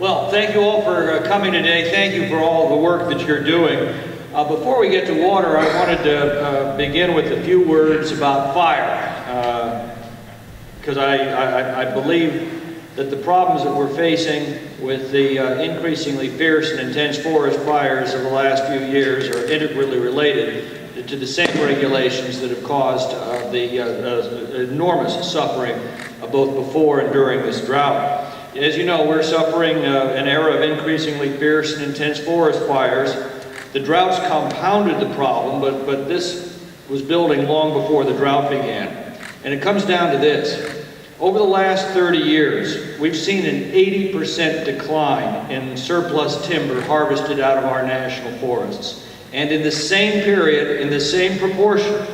Well, thank you all for coming today. Thank you for all the work that you're doing. Before we get to water, I wanted to begin with a few words about fire, because I believe that the problems that we're facing with the increasingly fierce and intense forest fires of the last few years are integrally related to the same regulations that have caused the enormous suffering both before and during this drought. As you know, we're suffering an era of increasingly fierce and intense forest fires. The droughts compounded the problem, but this was building long before the drought began. And it comes down to this. Over the last 30 years, we've seen an 80% decline in surplus timber harvested out of our national forests. And in the same period, in the same proportion,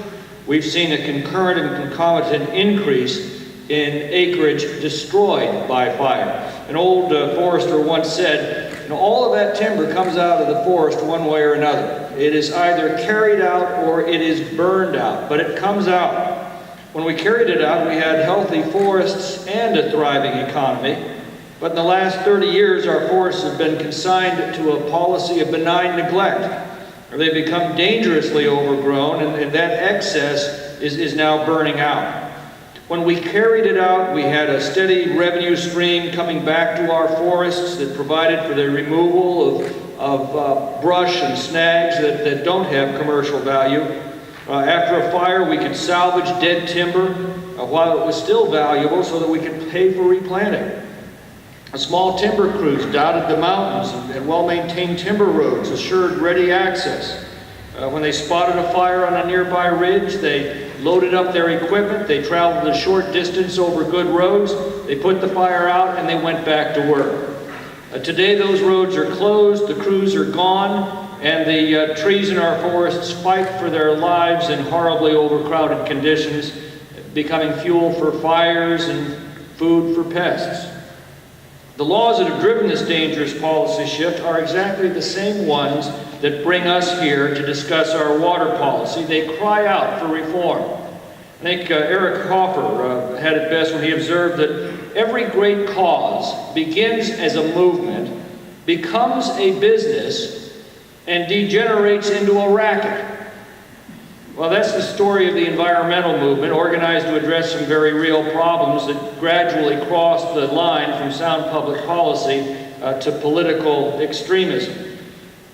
we've seen a concurrent and concomitant increase in acreage destroyed by fire. An old forester once said, all of that timber comes out of the forest one way or another. It is either carried out or it is burned out, but it comes out. When we carried it out, we had healthy forests and a thriving economy. But in the last 30 years, our forests have been consigned to a policy of benign neglect, or they've become dangerously overgrown, and that excess is now burning out. When we carried it out, we had a steady revenue stream coming back to our forests that provided for the removal of brush and snags that don't have commercial value. After a fire, we could salvage dead timber while it was still valuable so that we could pay for replanting. Small timber crews dotted the mountains and well-maintained timber roads assured ready access. When they spotted a fire on a nearby ridge, they loaded up their equipment, they traveled a short distance over good roads, they put the fire out, and they went back to work. Today those roads are closed, the crews are gone, and the trees in our forests fight for their lives in horribly overcrowded conditions, becoming fuel for fires and food for pests. The laws that have driven this dangerous policy shift are exactly the same ones that bring us here to discuss our water policy. They cry out for reform. I think Eric Hoffer had it best when he observed that every great cause begins as a movement, becomes a business, and degenerates into a racket. Well, that's the story of the environmental movement, organized to address some very real problems that gradually crossed the line from sound public policy to political extremism.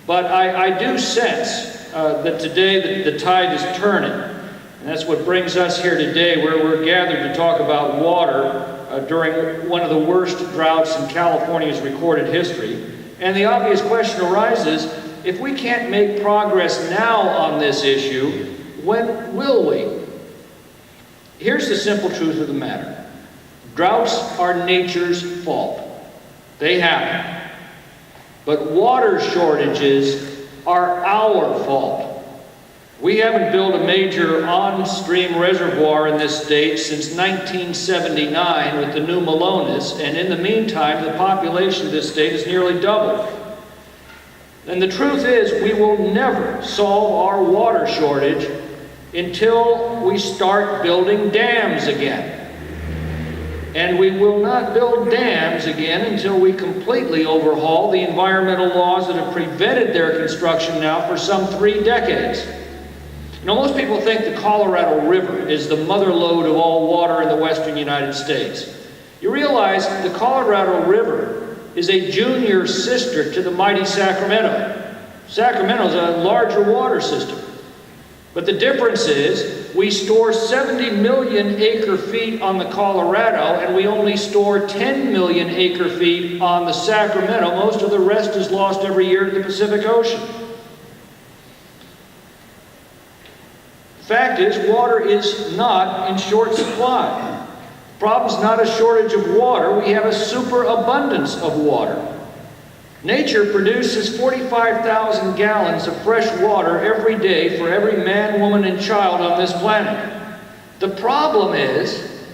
But I do sense that today the tide is turning, and that's what brings us here today, where we're gathered to talk about water during one of the worst droughts in California's recorded history. And the obvious question arises, if we can't make progress now on this issue, when will we? Here's the simple truth of the matter. Droughts are nature's fault. They happen. But water shortages are our fault. We haven't built a major on-stream reservoir in this state since 1979 with the new Malonis, and in the meantime, the population of this state has nearly doubled. And the truth is, we will never solve our water shortage until we start building dams again. And we will not build dams again until we completely overhaul the environmental laws that have prevented their construction now for some 3 decades. You know, most people think the Colorado River is the mother lode of all water in the western United States. You realize the Colorado River is a junior sister to the mighty Sacramento. Sacramento is a larger water system. But the difference is we store 70 million acre-feet on the Colorado, and we only store 10 million acre-feet on the Sacramento. Most of the rest is lost every year to the Pacific Ocean. The fact is, water is not in short supply. The problem's not a shortage of water, we have a superabundance of water. Nature produces 45,000 gallons of fresh water every day for every man, woman, and child on this planet. The problem is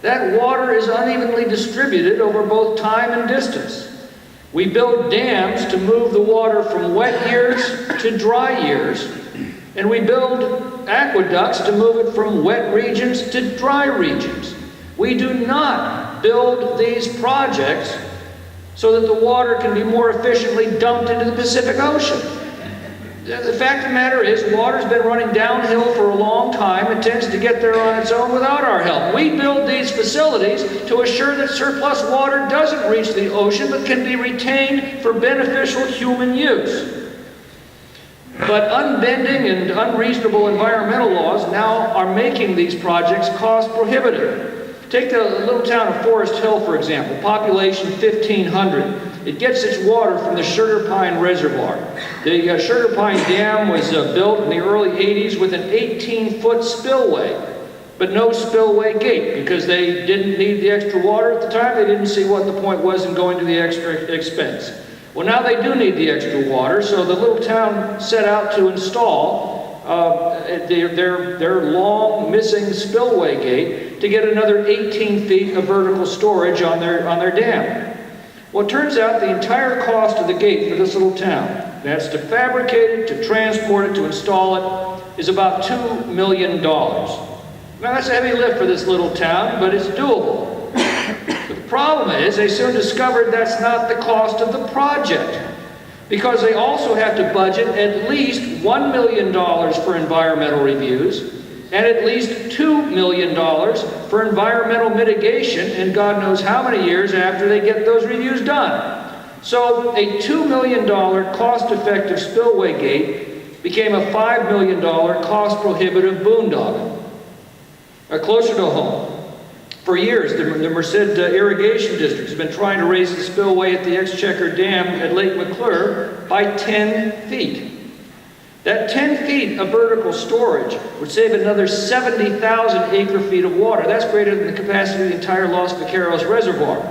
that water is unevenly distributed over both time and distance. We build dams to move the water from wet years to dry years, and we build aqueducts to move it from wet regions to dry regions. We do not build these projects so that the water can be more efficiently dumped into the Pacific Ocean. The fact of the matter is, water's been running downhill for a long time. It tends to get there on its own without our help. We build these facilities to assure that surplus water doesn't reach the ocean, but can be retained for beneficial human use. But unbending and unreasonable environmental laws now are making these projects cost prohibitive. Take the little town of Forest Hill, for example, population 1,500. It gets its water from the Sugar Pine Reservoir. The Sugar Pine Dam was built in the early 80s with an 18-foot spillway, but no spillway gate because they didn't need the extra water at the time. They didn't see what the point was in going to the extra expense. Well, now they do need the extra water, so the little town set out to install their long missing spillway gate to get another 18 feet of vertical storage on their dam. Well, it turns out the entire cost of the gate for this little town, that's to fabricate it, to transport it, to install it, is about $2 million. Now, that's a heavy lift for this little town, but it's doable. But the problem is, they soon discovered that's not the cost of the project, because they also have to budget at least $1 million for environmental reviews, and at least $2 million for environmental mitigation, and God knows how many years after they get those reviews done. So a $2 million cost-effective spillway gate became a $5 million cost-prohibitive boondoggle. Closer to home, for years the Merced Irrigation District has been trying to raise the spillway at the Exchequer Dam at Lake McClure by 10 feet. That 10 feet of vertical storage would save another 70,000 acre-feet of water. That's greater than the capacity of the entire Los Vaqueros Reservoir.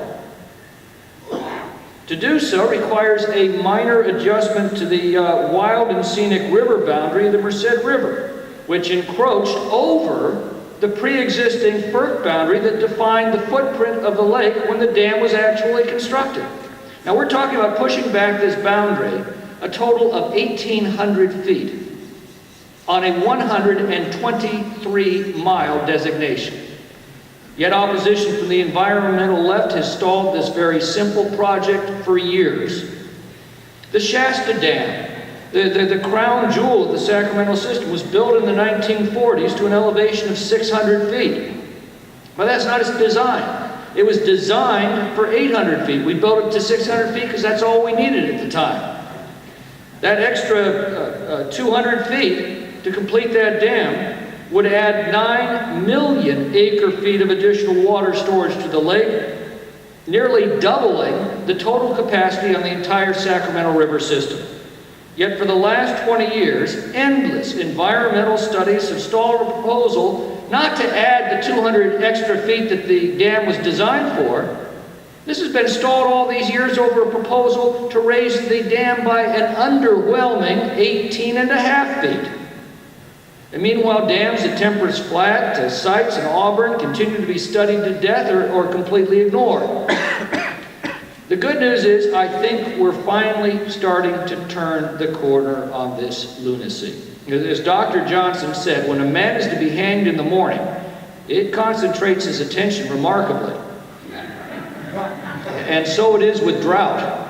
To do so requires a minor adjustment to the wild and scenic river boundary of the Merced River, which encroached over the pre-existing FERC boundary that defined the footprint of the lake when the dam was actually constructed. Now we're talking about pushing back this boundary a total of 1,800 feet on a 123-mile designation. Yet opposition from the environmental left has stalled this very simple project for years. The Shasta Dam, the crown jewel of the Sacramento system, was built in the 1940s to an elevation of 600 feet. But that's not its design. It was designed for 800 feet. We built it to 600 feet because that's all we needed at the time. That extra 200 feet to complete that dam would add 9 million acre-feet of additional water storage to the lake, nearly doubling the total capacity on the entire Sacramento River system. Yet for the last 20 years, endless environmental studies have stalled a proposal not to add the 200 extra feet that the dam was designed for. This has been stalled all these years over a proposal to raise the dam by an underwhelming 18.5 feet. And meanwhile, dams at Temperance Flat, sites in Auburn continue to be studied to death or completely ignored. The good news is, I think we're finally starting to turn the corner on this lunacy. As Dr. Johnson said, when a man is to be hanged in the morning, it concentrates his attention remarkably. And so it is with drought.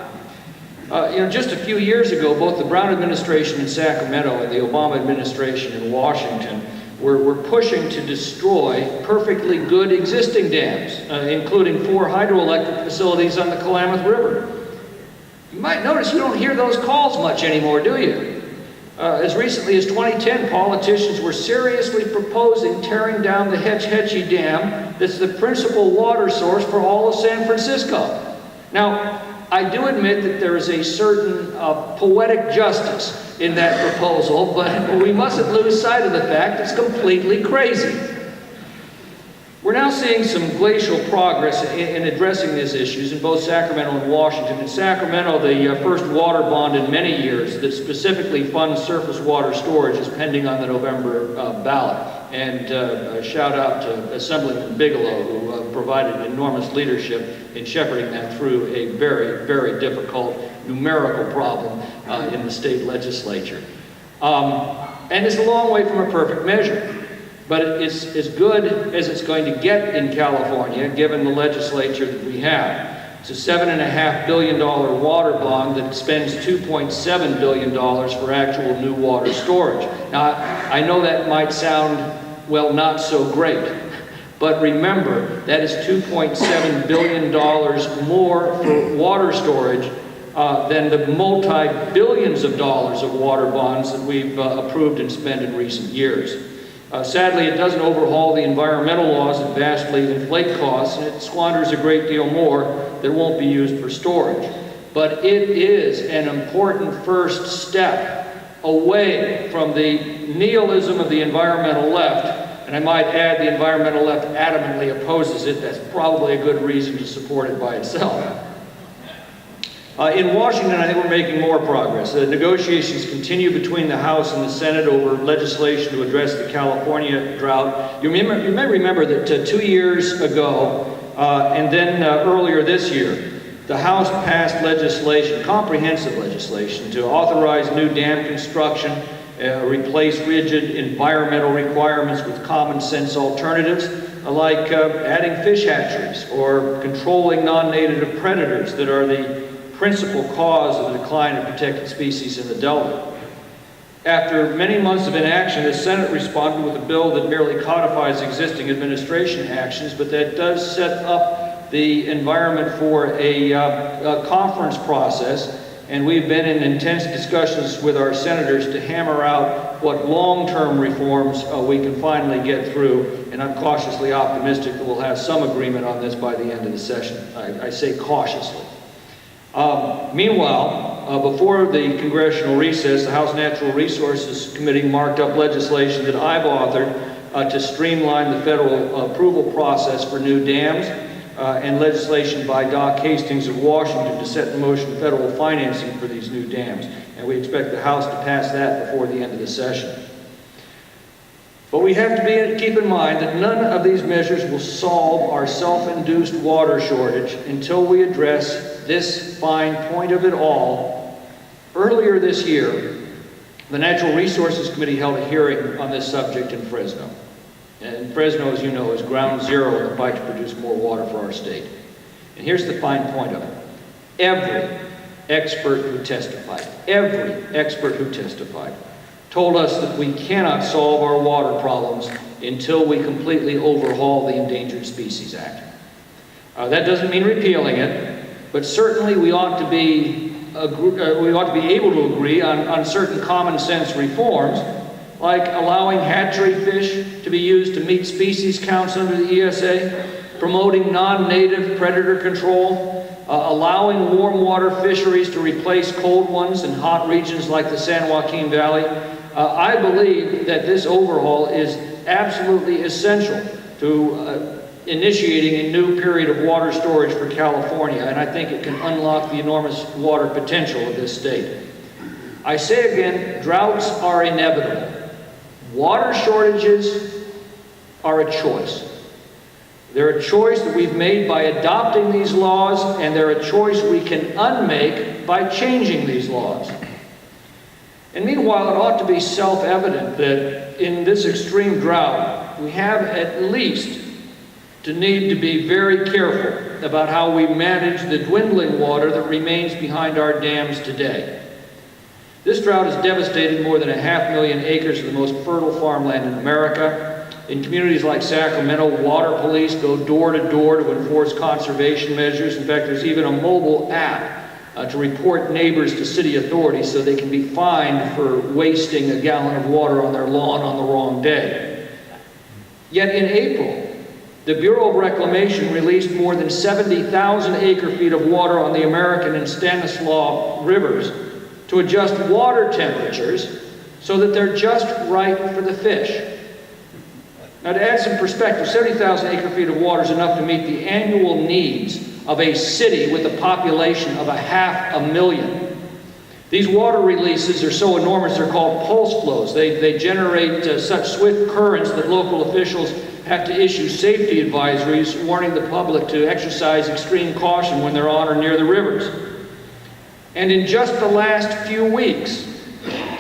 Just a few years ago, both the Brown administration in Sacramento and the Obama administration in Washington were pushing to destroy perfectly good existing dams, including 4 hydroelectric facilities on the Klamath River. You might notice you don't hear those calls much anymore, do you? As recently as 2010, politicians were seriously proposing tearing down the Hetch Hetchy Dam that's the principal water source for all of San Francisco. Now, I do admit that there is a certain poetic justice in that proposal, but we mustn't lose sight of the fact it's completely crazy. We're now seeing some glacial progress in addressing these issues in both Sacramento and Washington. In Sacramento, the first water bond in many years that specifically funds surface water storage is pending on the November ballot. And a shout out to Assemblyman Bigelow, who provided enormous leadership in shepherding that through a very, very difficult numerical problem in the state legislature. And it's a long way from a perfect measure. But it's as good as it's going to get in California, given the legislature that we have. It's a $7.5 billion water bond that spends $2.7 billion for actual new water storage. Now, I know that might sound, well, not so great, but remember, that is $2.7 billion more for water storage than the multi-billions of dollars of water bonds that we've approved and spent in recent years. Sadly, it doesn't overhaul the environmental laws that vastly inflate costs, and it squanders a great deal more that won't be used for storage. But it is an important first step away from the nihilism of the environmental left, and I might add the environmental left adamantly opposes it. That's probably a good reason to support it by itself. In Washington, I think we're making more progress. The negotiations continue between the House and the Senate over legislation to address the California drought. You may remember that 2 years ago, and then earlier this year, the House passed legislation, comprehensive legislation, to authorize new dam construction, replace rigid environmental requirements with common sense alternatives, like adding fish hatcheries or controlling non-native predators that are the principal cause of the decline of protected species in the Delta. After many months of inaction, the Senate responded with a bill that merely codifies existing administration actions, but that does set up the environment for a conference process, and we've been in intense discussions with our senators to hammer out what long-term reforms we can finally get through, and I'm cautiously optimistic that we'll have some agreement on this by the end of the session. I say cautiously. Meanwhile, before the congressional recess, the House Natural Resources Committee marked up legislation that I've authored to streamline the federal approval process for new dams, and legislation by Doc Hastings of Washington to set in motion federal financing for these new dams. And we expect the House to pass that before the end of the session. But we have to keep in mind that none of these measures will solve our self-induced water shortage until we address this fine point of it all. Earlier this year, the Natural Resources Committee held a hearing on this subject in Fresno. And Fresno, as you know, is ground zero in the fight to produce more water for our state. And here's the fine point of it. Every expert who testified told us that we cannot solve our water problems until we completely overhaul the Endangered Species Act. That doesn't mean repealing it, but certainly we ought to be able to agree on certain common sense reforms, like allowing hatchery fish to be used to meet species counts under the ESA, promoting non-native predator control, allowing warm water fisheries to replace cold ones in hot regions like the San Joaquin Valley. I believe that this overhaul is absolutely essential to initiating a new period of water storage for California, and I think it can unlock the enormous water potential of this state. I say again, droughts are inevitable. Water shortages are a choice. They're a choice that we've made by adopting these laws, and they're a choice we can unmake by changing these laws. And meanwhile, it ought to be self-evident that in this extreme drought, we have at least to need to be very careful about how we manage the dwindling water that remains behind our dams today. This drought has devastated more than 500,000 acres of the most fertile farmland in America. In communities like Sacramento, water police go door to door to enforce conservation measures. In fact, there's even a mobile app to report neighbors to city authorities so they can be fined for wasting a gallon of water on their lawn on the wrong day. Yet in April, the Bureau of Reclamation released more than 70,000 acre-feet of water on the American and Stanislaus rivers to adjust water temperatures so that they're just right for the fish. Now, to add some perspective, 70,000 acre-feet of water is enough to meet the annual needs of a city with a population of 500,000. These water releases are so enormous they're called pulse flows. They generate such swift currents that local officials have to issue safety advisories warning the public to exercise extreme caution when they're on or near the rivers. And in just the last few weeks,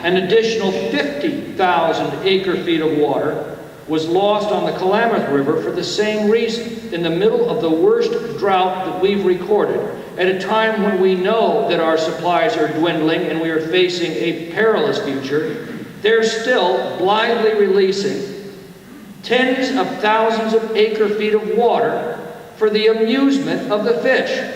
an additional 50,000 acre-feet of water was lost on the Klamath River for the same reason, in the middle of the worst drought that we've recorded, at a time when we know that our supplies are dwindling and we are facing a perilous future. They're still blindly releasing tens of thousands of acre-feet of water for the amusement of the fish.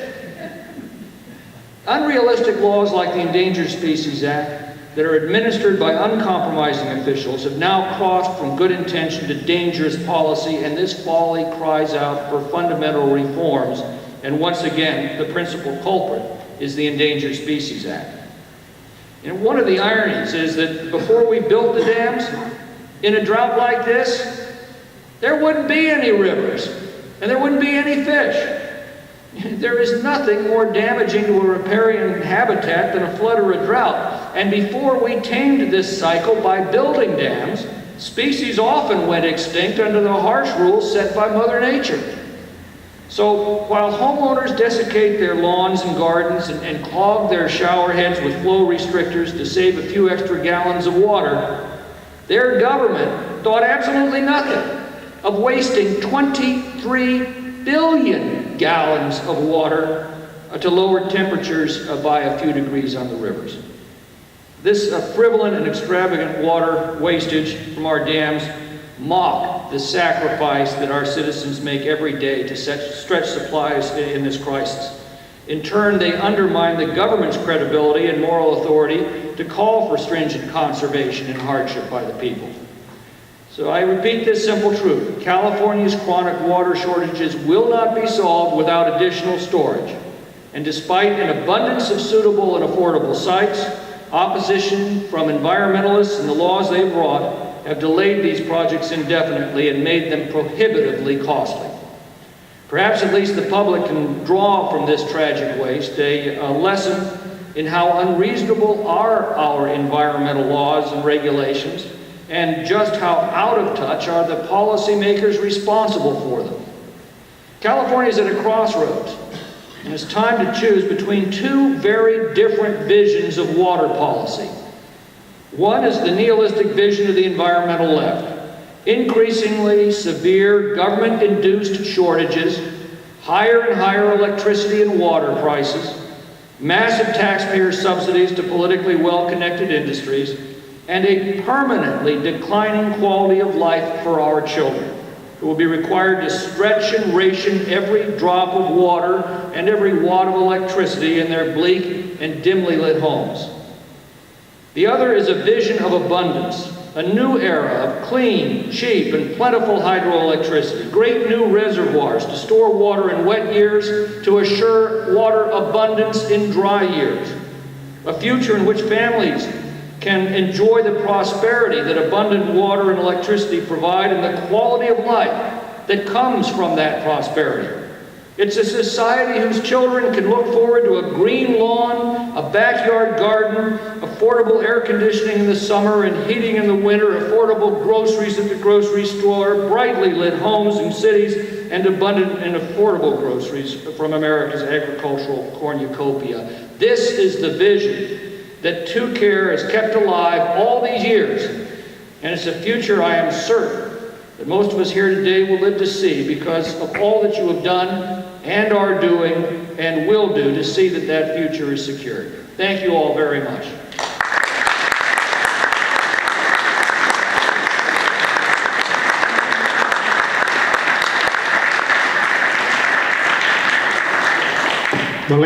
Unrealistic laws like the Endangered Species Act that are administered by uncompromising officials have now crossed from good intention to dangerous policy, and this folly cries out for fundamental reforms. And once again, the principal culprit is the Endangered Species Act. And one of the ironies is that before we built the dams, in a drought like this, there wouldn't be any rivers, and there wouldn't be any fish. There is nothing more damaging to a riparian habitat than a flood or a drought. And before we tamed this cycle by building dams, species often went extinct under the harsh rules set by Mother Nature. So while homeowners desiccate their lawns and gardens and clog their shower heads with flow restrictors to save a few extra gallons of water, their government thought absolutely nothing of wasting 23 billion gallons of water to lower temperatures by a few degrees on the rivers. This frivolous and extravagant water wastage from our dams mock the sacrifice that our citizens make every day to stretch supplies in this crisis. In turn, they undermine the government's credibility and moral authority to call for stringent conservation and hardship by the people. So I repeat this simple truth: California's chronic water shortages will not be solved without additional storage. And despite an abundance of suitable and affordable sites, opposition from environmentalists and the laws they've brought have delayed these projects indefinitely and made them prohibitively costly. Perhaps at least the public can draw from this tragic waste a lesson in how unreasonable are our environmental laws and regulations, and just how out of touch are the policymakers responsible for them. California is at a crossroads, and it's time to choose between two very different visions of water policy. One is the nihilistic vision of the environmental left: increasingly severe government-induced shortages, higher and higher electricity and water prices, massive taxpayer subsidies to politically well-connected industries, and a permanently declining quality of life for our children, who will be required to stretch and ration every drop of water and every watt of electricity in their bleak and dimly lit homes. The other is a vision of abundance, a new era of clean, cheap, and plentiful hydroelectricity, great new reservoirs to store water in wet years to assure water abundance in dry years, a future in which families can enjoy the prosperity that abundant water and electricity provide and the quality of life that comes from that prosperity. It's a society whose children can look forward to a green lawn, a backyard garden, affordable air conditioning in the summer and heating in the winter, affordable groceries at the grocery store, brightly lit homes in cities, and abundant and affordable groceries from America's agricultural cornucopia. This is the vision that TuCare has kept alive all these years, and it's a future I am certain that most of us here today will live to see because of all that you have done and are doing and will do to see that that future is secured. Thank you all very much. The